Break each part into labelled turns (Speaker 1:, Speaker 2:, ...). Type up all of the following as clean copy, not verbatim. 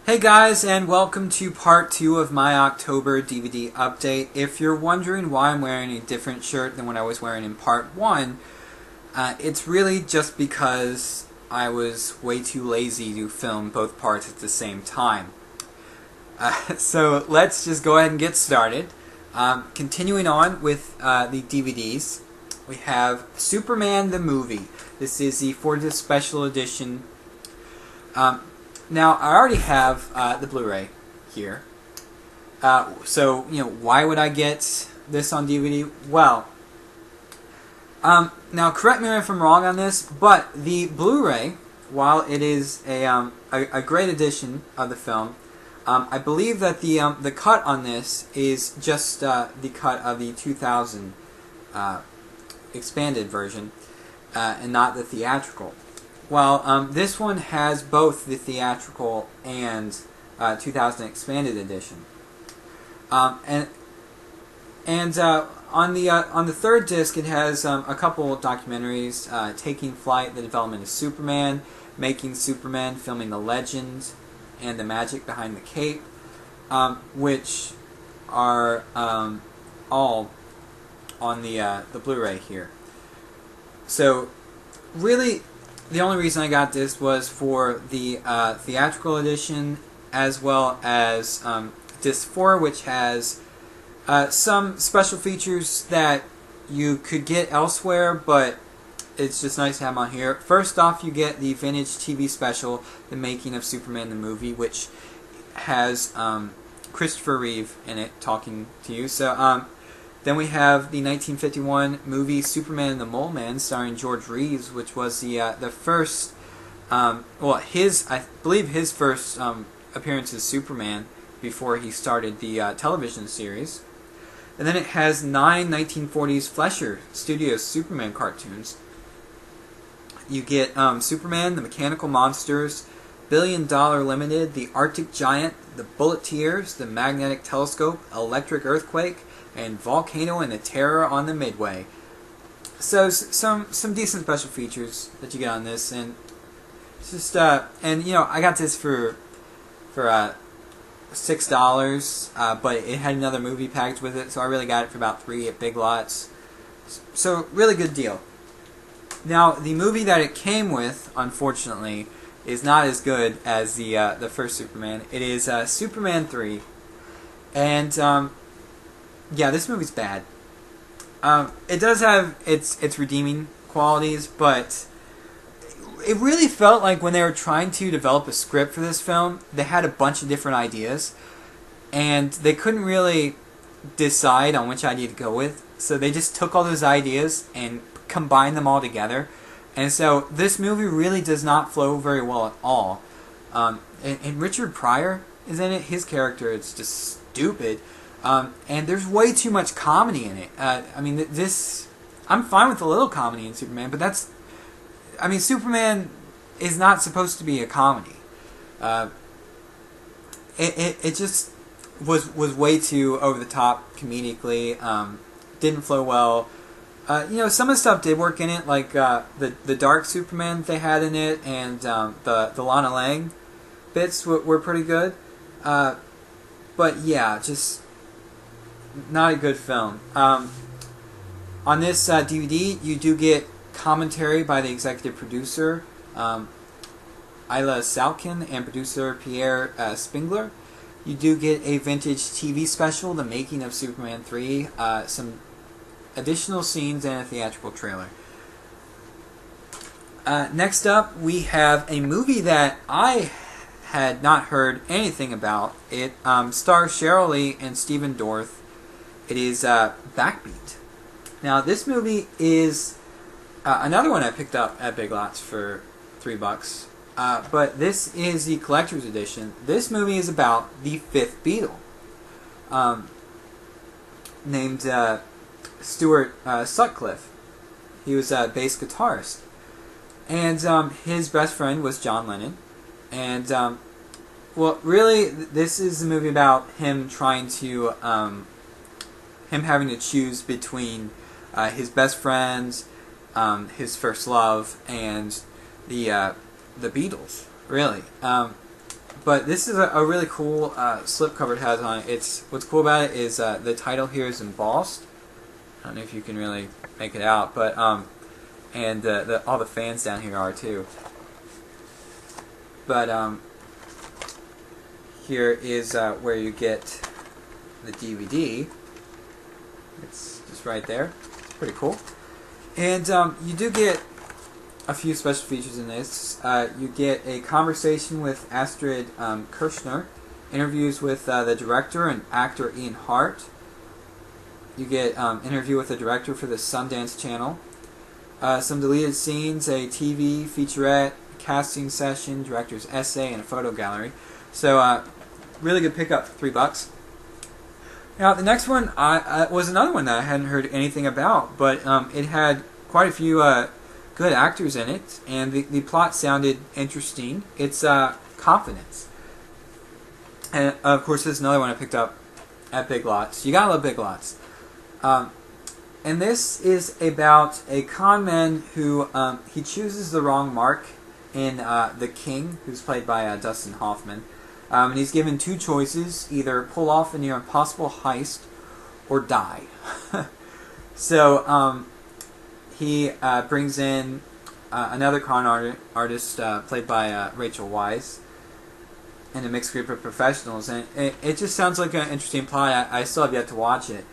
Speaker 1: Hey guys, and welcome to part 2 of my October DVD update. If you're wondering why I'm wearing a different shirt than what I was wearing in part 1, it's really just because I was way too lazy to film both parts at the same time. So let's just go ahead and get started. Continuing on with the DVDs, we have Superman the Movie. This is the 4-disc special edition. Now, I already have the Blu-ray here. So, why would I get this on DVD? Well, now correct me if I'm wrong on this, but the Blu-ray, while it is a great edition of the film, I believe that the cut on this is just the cut of the 2000 expanded version, and not the theatrical. Well, this one has both the theatrical and 2000 expanded edition. And on the third disc, it has a couple documentaries: Taking Flight, the development of Superman, Making Superman, filming the legend and the magic behind the cape, which are all on the Blu-ray here. So, really, the only reason I got this was for the theatrical edition, as well as disc 4, which has some special features that you could get elsewhere, but it's just nice to have them on here. First off, you get the vintage TV special, The Making of Superman the Movie, which has Christopher Reeve in it talking to you. So, then we have the 1951 movie Superman and the Mole Man, starring George Reeves, which was the first, I believe his first appearance as Superman before he started the television series. And then it has 9 1940s Fleischer Studios Superman cartoons. You get Superman, the Mechanical Monsters, $1 Billion Limited, the Arctic Giant, the Bulleteers, the Magnetic Telescope, Electric Earthquake, and Volcano and the Terror on the Midway. So some decent special features that you get on this, and it's just I got this for $6, but it had another movie packaged with it, so I really got it for about $3 at Big Lots. So really good deal. Now the movie that it came with, unfortunately, is not as good as the first Superman. It is Superman 3, and yeah, this movie's bad. It does have its redeeming qualities, but it really felt like when they were trying to develop a script for this film, they had a bunch of different ideas, and they couldn't really decide on which idea to go with, so they just took all those ideas and combined them all together. And so this movie really does not flow very well at all. And Richard Pryor is in it. His character is just stupid. And there's way too much comedy in it. I'm fine with a little comedy in Superman, but Superman is not supposed to be a comedy. It just was way too over the top comedically. Didn't flow well. Some of the stuff did work in it, like the dark Superman they had in it, and the Lana Lang bits were pretty good. But yeah, just not a good film. On this DVD, you do get commentary by the executive producer, Isla Salkin, and producer Pierre Spengler. You do get a vintage TV special, The Making of Superman 3, some additional scenes, and a theatrical trailer. Next up, we have a movie that I had not heard anything about. It stars Sheryl Lee and Stephen Dorff. It is Backbeat. Now, this movie is another one I picked up at Big Lots for $3. But this is the collector's edition. This movie is about the fifth Beatle, named Stuart Sutcliffe. He was a bass guitarist. And his best friend was John Lennon. And, really, this is a movie about him trying to... him having to choose between his best friends, his first love, and the Beatles, really. But this is a really cool slipcover it has on it. What's cool about it is the title here is embossed. I don't know if you can really make it out, but and all the fans down here are too. But here is where you get the DVD. It's just right there. It's pretty cool. And you do get a few special features in this. You get a conversation with Astrid Kirchner, interviews with the director and actor Ian Hart. You get interview with the director for the Sundance Channel. Some deleted scenes, a TV featurette, casting session, director's essay, and a photo gallery. So really good pickup for $3. Now the next one was another one that I hadn't heard anything about, but it had quite a few good actors in it, and the plot sounded interesting. It's Confidence. And of course this is another one I picked up at Big Lots. You gotta love Big Lots. And this is about a con man who he chooses the wrong mark in The King, who's played by Dustin Hoffman. And he's given two choices: either pull off a near impossible heist or die. So he brings in another con artist played by Rachel Weisz and a mixed group of professionals. And it just sounds like an interesting plot. I still have yet to watch it.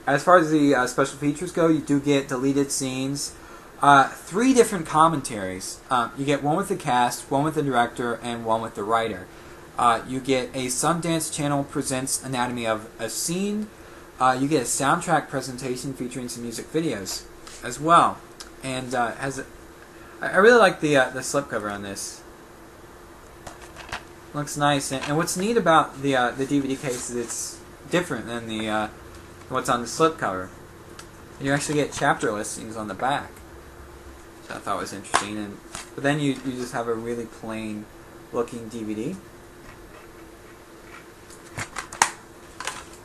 Speaker 1: As far as the special features go, you do get deleted scenes, 3 different commentaries. You get one with the cast, one with the director, and one with the writer. You get a Sundance Channel Presents Anatomy of a Scene. You get a soundtrack presentation featuring some music videos as well. And I really like the slipcover on this. Looks nice. And what's neat about the DVD case is it's different than the what's on the slipcover. And you actually get chapter listings on the back, which I thought was interesting. But then you just have a really plain looking DVD.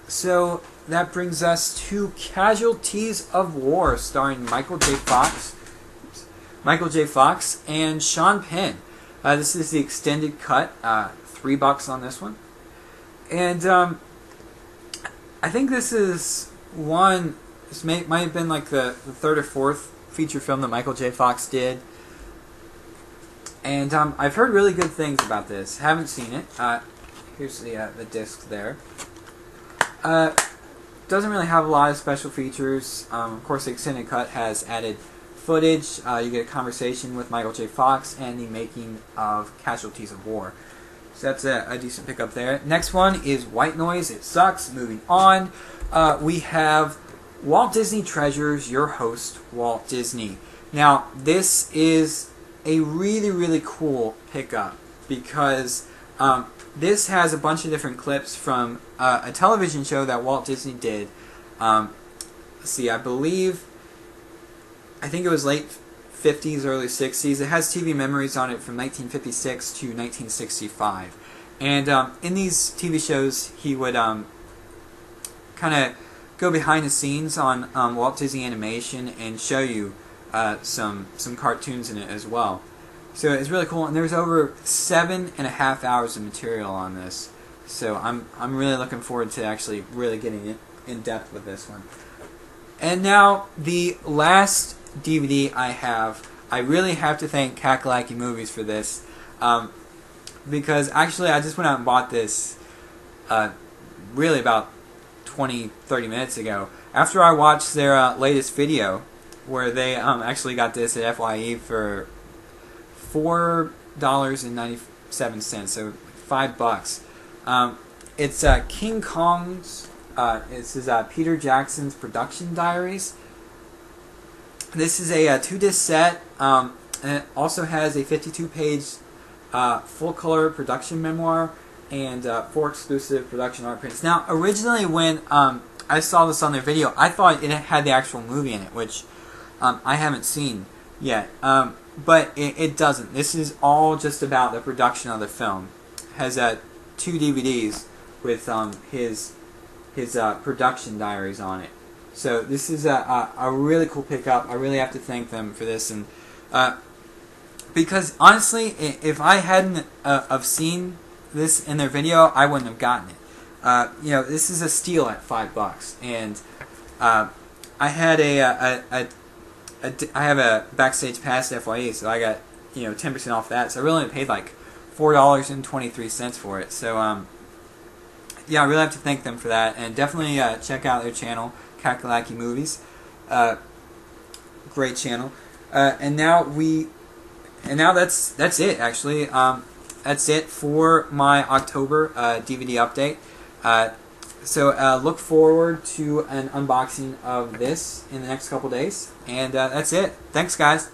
Speaker 1: So that brings us to Casualties of War, starring Michael J. Fox and Sean Penn. This is the extended cut, $3 on this one. And I think this is one. This might have been like the third or fourth feature film that Michael J. Fox did, and I've heard really good things about this. Haven't seen it. Here's the disc there. Doesn't really have a lot of special features. Of course, the extended cut has added footage. You get a conversation with Michael J. Fox and the making of Casualties of War. So that's a decent pickup there. Next one is White Noise. It sucks. Moving on. We have Walt Disney Treasures, your host, Walt Disney. Now, this is a really, really cool pickup because this has a bunch of different clips from a television show that Walt Disney did. Let's see, I think it was late 50s, early 60s. It has TV memories on it from 1956 to 1965. And in these TV shows, he would kind of go behind the scenes on Walt Disney Animation and show you some cartoons in it as well. So it's really cool, and there's over 7.5 hours of material on this. So I'm really looking forward to actually really getting in depth with this one. And now the last DVD I have. I really have to thank Kakalaki Movies for this, because actually I just went out and bought this really about 20-30 minutes ago after I watched their latest video where they actually got this at FYE for $4.97, so $5. It's King Kong's. This is Peter Jackson's Production Diaries. This is a 2-disc set, and it also has a 52-page full-color production memoir and 4 exclusive production art prints. Now, originally when I saw this on their video, I thought it had the actual movie in it, which I haven't seen yet. But it doesn't. This is all just about the production of the film. It has 2 DVDs with his production diaries on it. So this is a really cool pickup. I really have to thank them for this. And because honestly, if I hadn't have seen this in their video, I wouldn't have gotten it. You know, this is a steal at $5, and I had I have a backstage pass at FYE, so I got 10% off that. So I really only paid like $4.23 for it. So yeah, I really have to thank them for that, and definitely check out their channel, Kakalaki Movies. Great channel. And now that's it actually. That's it for my October DVD update. So look forward to an unboxing of this in the next couple days. And that's it. Thanks, guys.